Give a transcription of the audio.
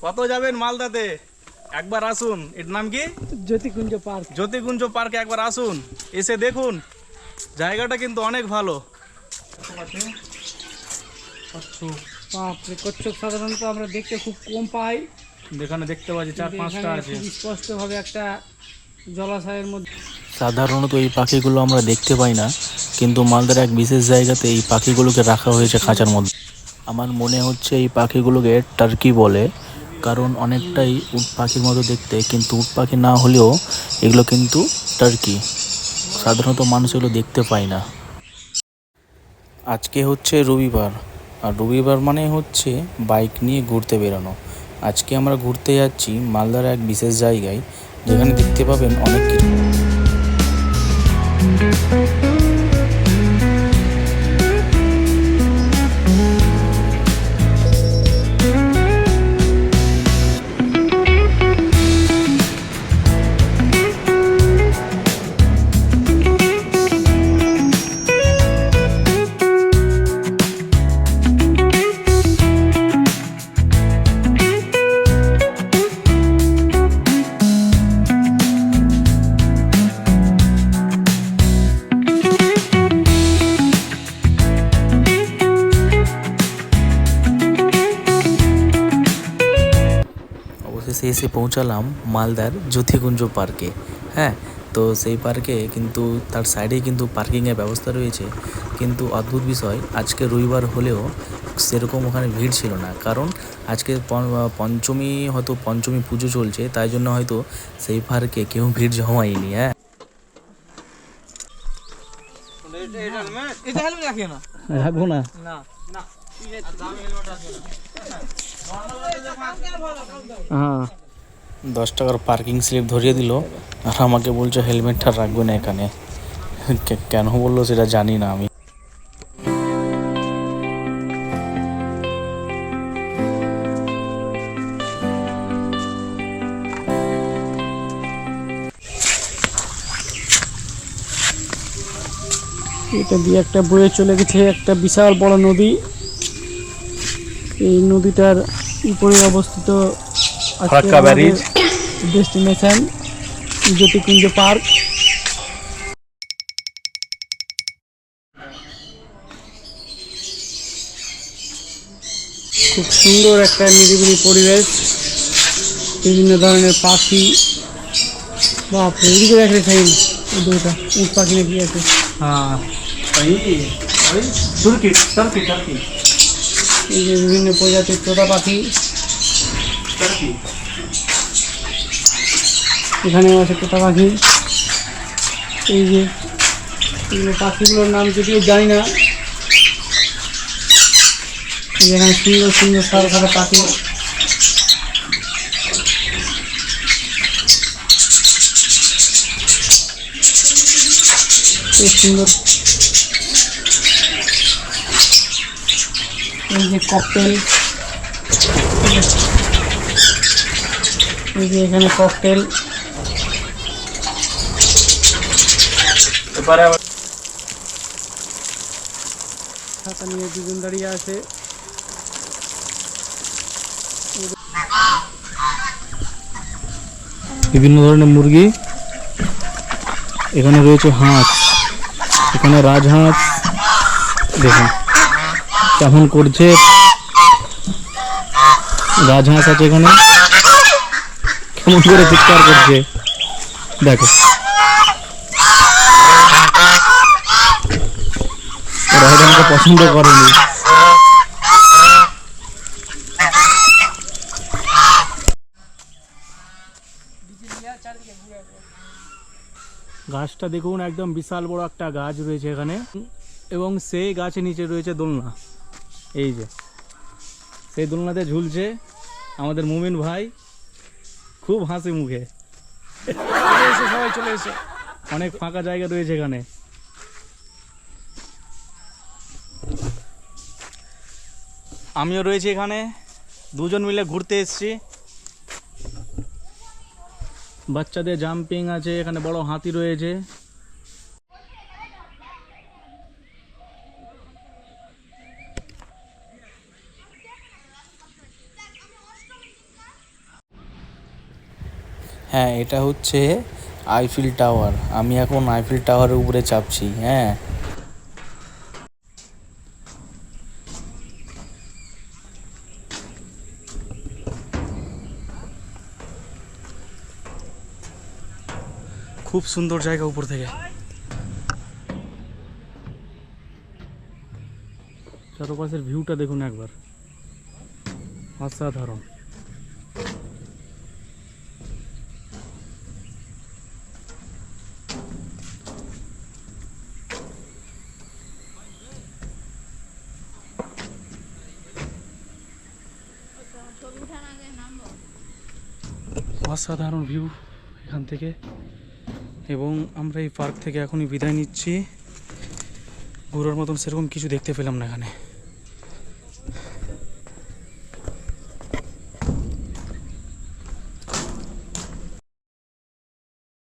কত যাবেন মালদাতে, একবার আসুন। এর নাম কি? জ্যোতিকুঞ্জ পার্ক। জ্যোতিকুঞ্জ পার্কে একবার আসুন, এসে দেখুন, জায়গাটা কিন্তু অনেক ভালো। বাপরে, কচ্ছপ সাধারণত আমরা দেখতে খুব কম পাই। এখানে দেখতে পাচ্ছি 4-5টা আছে। খুব স্পষ্টভাবে একটা জলাশয়ের মধ্যে। সাধারণত এই পাখিগুলো আমরা দেখতে পাই না, কিন্তু মালদার এক বিশেষ জায়গাতে এই পাখিগুলোকে রাখা হয়েছে খাঁচার মধ্যে। আমার মনে হচ্ছে এই পাখিগুলোকে টার্কি বলে, কারণ অনেকটাই উট পাখির মতো দেখতে, কিন্তু উট পাখি না হলেও এগুলো কিন্তু টার্কি। সাধারণত মানুষ এগুলো দেখতে পায় না। আজকে হচ্ছে রবিবার, আর রবিবার মানে হচ্ছে বাইক নিয়ে ঘুরতে বেরোনো। আজকে আমরা ঘুরতে যাচ্ছি মালদার এক বিশেষ জায়গায়, যেখানে দেখতে পাবেন অনেক কিছু। অবশেষে এসে পৌঁছালাম মালদার জ্যোতিকুঞ্জ পার্কে। হ্যাঁ, তো সেই পার্কে কিন্তু তার সাইডেই কিন্তু পার্কিংয়ের ব্যবস্থা রয়েছে, কিন্তু অদ্ভুত বিষয়, আজকে রবিবার হলেও সেরকম ওখানে ভিড় ছিল না, কারণ আজকে পঞ্চমী, হয়তো পঞ্চমী পুজো চলছে, তাই জন্য হয়তো সেই পার্কে কেউ ভিড় জমায়নি। হ্যাঁ, রাখবো না। হ্যাঁ, 10 টাকার পার্কিং স্লিপ ধরিয়ে দিল, আর আমাকে বলছে হেলমেটটা রাখবে না এখানে। কেন বললো সেটা জানি না আমি। এটা দিয়ে একটা বয়ে চলে গেছে একটা বিশাল বড় নদী। এই নদীটার উপরে অবস্থিত ডেস্টিনেশন জ্যোতিকুঞ্জ পার্ক। খুব সুন্দর একটা নিরিবিলি পরিবেশ, বিভিন্ন ধরনের পাখি। বাপরে, এদিকে দেখলে সেই দুটা উট পাখি নাকি আছে। হ্যাঁ, তুর্কি তুর্কি তুর্কি এই যে বিভিন্ন প্রজাতির তোতা পাখি, তুর্কি। এখানেও আছে তোতা পাখি। এই যে এগুলো পাখিগুলোর নাম যদিও জানি না। এখানে সুন্দর সুন্দর সাদা সাদা পাখি। খুব সুন্দর। এই যে ককটেল, এই যে এখানে ককটেল। ছাতা নিয়ে দুজন দাঁড়িয়ে আছে। বিভিন্ন ধরনের মুরগি, এখানে রয়েছে হাঁস, এখানে রাজহাঁস দেখুন কেমন করছে। রাজহাঁস আছে এখানে, কেমন করে চিৎকার করছে দেখো। ওরা হয়তো আমাকে পছন্দ করেনি। গাছটা দেখুন, একদম বিশাল বড় একটা গাছ রয়েছে এখানে, এবং সেই গাছের নিচে রয়েছে দোলনা। এই যে সেই দোলনাতে ঝুলছে আমাদের মুমিন ভাই, খুব হাসি মুখে। সবাই চলে এসে, অনেক ফাঁকা জায়গা রয়েছে এখানে। আমিও রয়েছি এখানে, দুজন মিলে ঘুরতে এসেছি। বাচ্চাদের জাম্পিং আছে, এখানে বড় হাতি রয়েছে। হ্যাঁ, এটা হচ্ছে আইফিল টাওয়ার। আমি এখন আইফিল টাওয়ারের উপরে চাপছি। হ্যাঁ, খুব সুন্দর জায়গা উপর থেকে। চারপাশের ভিউটা দেখুন একবার, অসাধারণ। অসাধারণ ভিউ এখান থেকে। এবং আমরা এই পার্ক থেকে এখনই বিদায় নিচ্ছি। ঘোরার মতন সেরকম কিছু দেখতে পেলাম না এখানে।